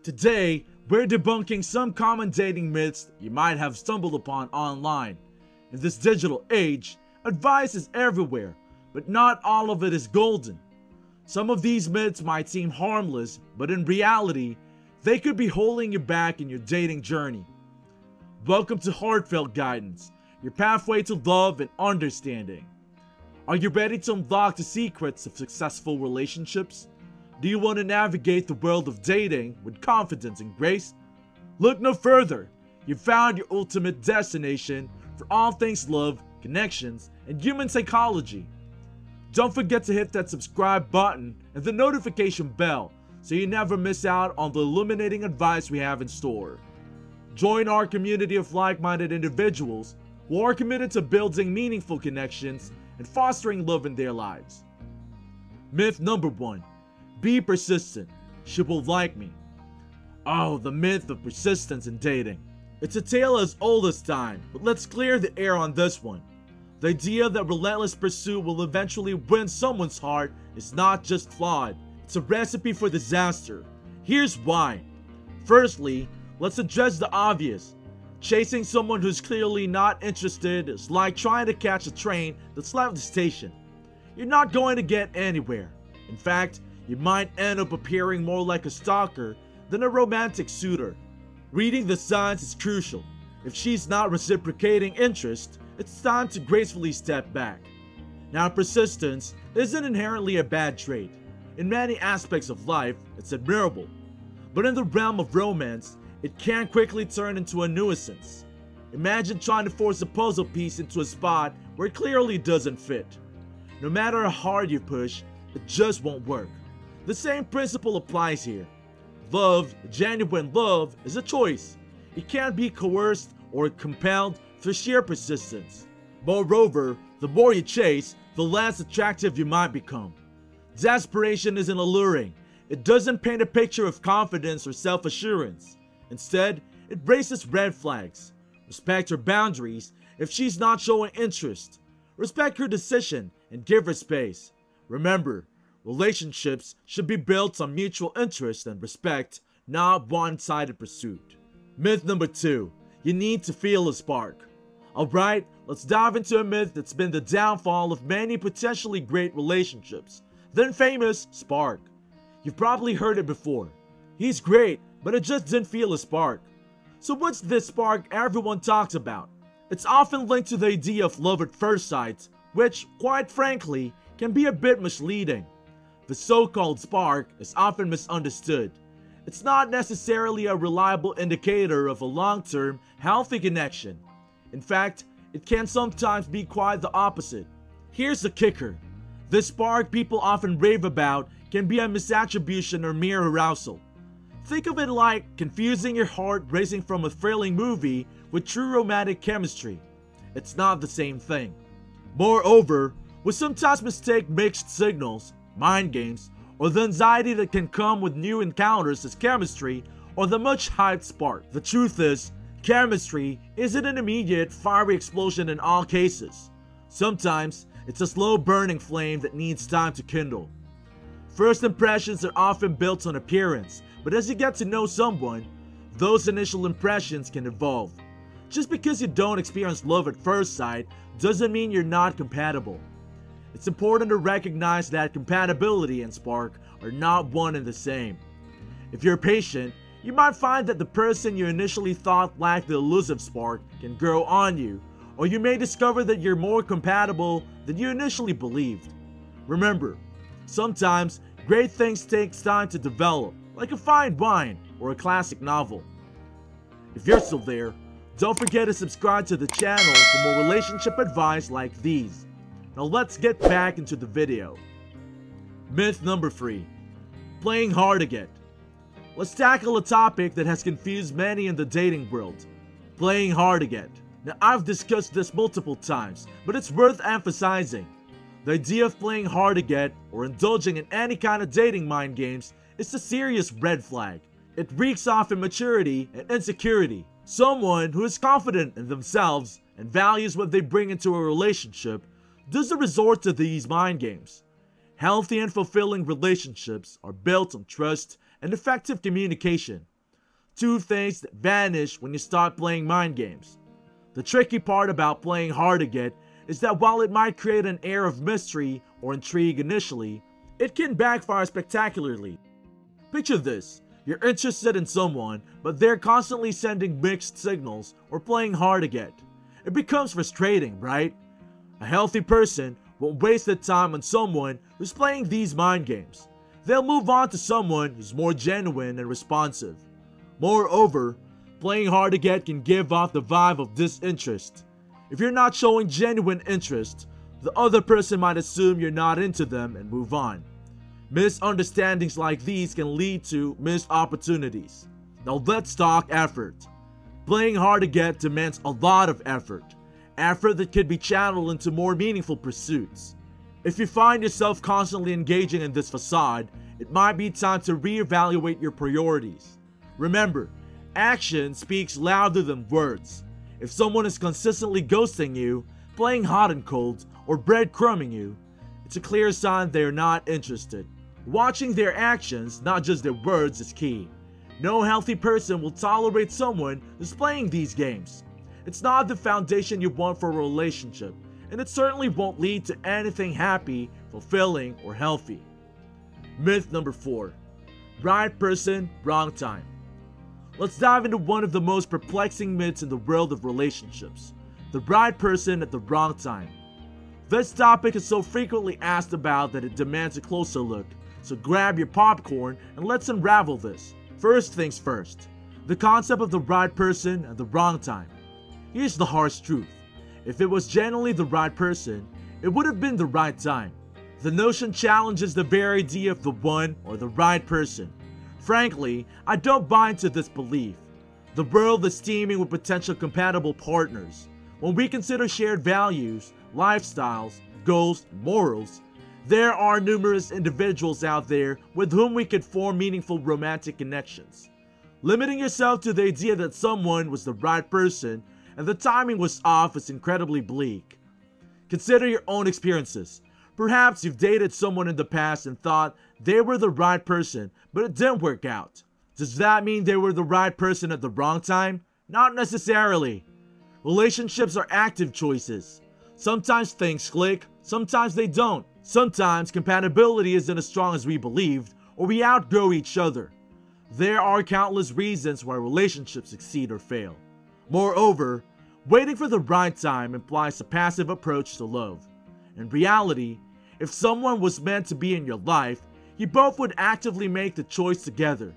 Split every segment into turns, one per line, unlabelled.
Today, we're debunking some common dating myths you might have stumbled upon online. In this digital age, advice is everywhere, but not all of it is golden. Some of these myths might seem harmless, but in reality, they could be holding you back in your dating journey. Welcome to Heartfelt Guidance, your pathway to love and understanding. Are you ready to unlock the secrets of successful relationships? Do you want to navigate the world of dating with confidence and grace? Look no further. You've found your ultimate destination for all things love, connections, and human psychology. Don't forget to hit that subscribe button and the notification bell so you never miss out on the illuminating advice we have in store. Join our community of like-minded individuals who are committed to building meaningful connections and fostering love in their lives. Myth number 1. Be persistent. She will like me. Oh, the myth of persistence in dating. It's a tale as old as time, but let's clear the air on this one. The idea that relentless pursuit will eventually win someone's heart is not just flawed, it's a recipe for disaster. Here's why. Firstly, let's address the obvious. Chasing someone who's clearly not interested is like trying to catch a train that's left the station. You're not going to get anywhere. In fact, you might end up appearing more like a stalker than a romantic suitor. Reading the signs is crucial. If she's not reciprocating interest, it's time to gracefully step back. Now, persistence isn't inherently a bad trait. In many aspects of life, it's admirable. But in the realm of romance, it can quickly turn into a nuisance. Imagine trying to force a puzzle piece into a spot where it clearly doesn't fit. No matter how hard you push, it just won't work. The same principle applies here. Love, genuine love, is a choice. It can't be coerced or compelled through sheer persistence. Moreover, the more you chase, the less attractive you might become. Desperation isn't alluring. It doesn't paint a picture of confidence or self-assurance. Instead, it raises red flags. Respect her boundaries if she's not showing interest. Respect her decision and give her space. Remember, relationships should be built on mutual interest and respect, not one-sided pursuit. Myth number 2. You need to feel a spark. Alright, let's dive into a myth that's been the downfall of many potentially great relationships. The infamous spark. You've probably heard it before. He's great, but I just didn't feel a spark. So what's this spark everyone talks about? It's often linked to the idea of love at first sight, which, quite frankly, can be a bit misleading. The so-called spark is often misunderstood. It's not necessarily a reliable indicator of a long-term, healthy connection. In fact, it can sometimes be quite the opposite. Here's the kicker. This spark people often rave about can be a misattribution or mere arousal. Think of it like confusing your heart racing from a thrilling movie with true romantic chemistry. It's not the same thing. Moreover, we sometimes mistake mixed signals, mind games, or the anxiety that can come with new encounters as chemistry or the much hyped spark. The truth is, chemistry isn't an immediate, fiery explosion in all cases. Sometimes, it's a slow burning flame that needs time to kindle. First impressions are often built on appearance, but as you get to know someone, those initial impressions can evolve. Just because you don't experience love at first sight doesn't mean you're not compatible. It's important to recognize that compatibility and spark are not one and the same. If you're patient, you might find that the person you initially thought lacked the elusive spark can grow on you, or you may discover that you're more compatible than you initially believed. Remember, sometimes great things take time to develop, like a fine wine or a classic novel. If you're still there, don't forget to subscribe to the channel for more relationship advice like these. Now let's get back into the video. Myth number 3. Playing hard to get. Let's tackle a topic that has confused many in the dating world. Playing hard to get. Now I've discussed this multiple times, but it's worth emphasizing. The idea of playing hard to get or indulging in any kind of dating mind games is a serious red flag. It reeks off immaturity and insecurity. Someone who is confident in themselves and values what they bring into a relationship doesn't resort to these mind games. Healthy and fulfilling relationships are built on trust and effective communication. Two things that vanish when you start playing mind games. The tricky part about playing hard to get is that while it might create an air of mystery or intrigue initially, it can backfire spectacularly. Picture this: you're interested in someone, but they're constantly sending mixed signals or playing hard to get. It becomes frustrating, right? A healthy person won't waste their time on someone who's playing these mind games. They'll move on to someone who's more genuine and responsive. Moreover, playing hard to get can give off the vibe of disinterest. If you're not showing genuine interest, the other person might assume you're not into them and move on. Misunderstandings like these can lead to missed opportunities. Now let's talk effort. Playing hard to get demands a lot of effort that can be channeled into more meaningful pursuits. If you find yourself constantly engaging in this facade, it might be time to reevaluate your priorities. Remember, action speaks louder than words. If someone is consistently ghosting you, playing hot and cold, or breadcrumbing you, it's a clear sign they're not interested. Watching their actions, not just their words, is key. No healthy person will tolerate someone who's playing these games. It's not the foundation you want for a relationship, and it certainly won't lead to anything happy, fulfilling, or healthy. Myth number 4. Right person, wrong time. Let's dive into one of the most perplexing myths in the world of relationships: the right person at the wrong time. This topic is so frequently asked about that it demands a closer look, so grab your popcorn and let's unravel this. First things first, the concept of the right person at the wrong time. Here's the harsh truth: if it was genuinely the right person, it would have been the right time. The notion challenges the very idea of the one or the right person. Frankly, I don't buy into this belief. The world is teeming with potential compatible partners. When we consider shared values, lifestyles, goals, and morals, there are numerous individuals out there with whom we could form meaningful romantic connections. Limiting yourself to the idea that someone was the right person and the timing was off is incredibly bleak. Consider your own experiences. Perhaps you've dated someone in the past and thought they were the right person, but it didn't work out. Does that mean they were the right person at the wrong time? Not necessarily. Relationships are active choices. Sometimes things click, sometimes they don't. Sometimes compatibility isn't as strong as we believed, or we outgrow each other. There are countless reasons why relationships succeed or fail. Moreover, waiting for the right time implies a passive approach to love. In reality, if someone was meant to be in your life, you both would actively make the choice together.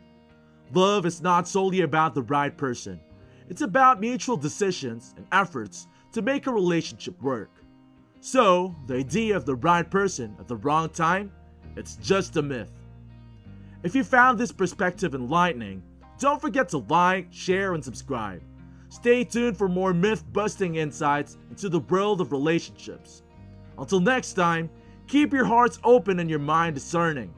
Love is not solely about the right person. It's about mutual decisions and efforts to make a relationship work. So, the idea of the right person at the wrong time, it's just a myth. If you found this perspective enlightening, don't forget to like, share, and subscribe. Stay tuned for more myth-busting insights into the world of relationships. Until next time, keep your hearts open and your mind discerning.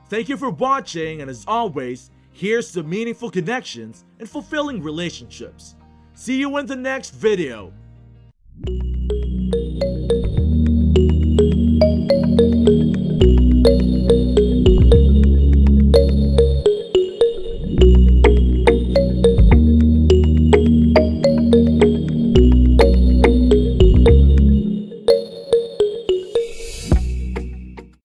Thank you for watching, and as always, here's to meaningful connections and fulfilling relationships. See you in the next video.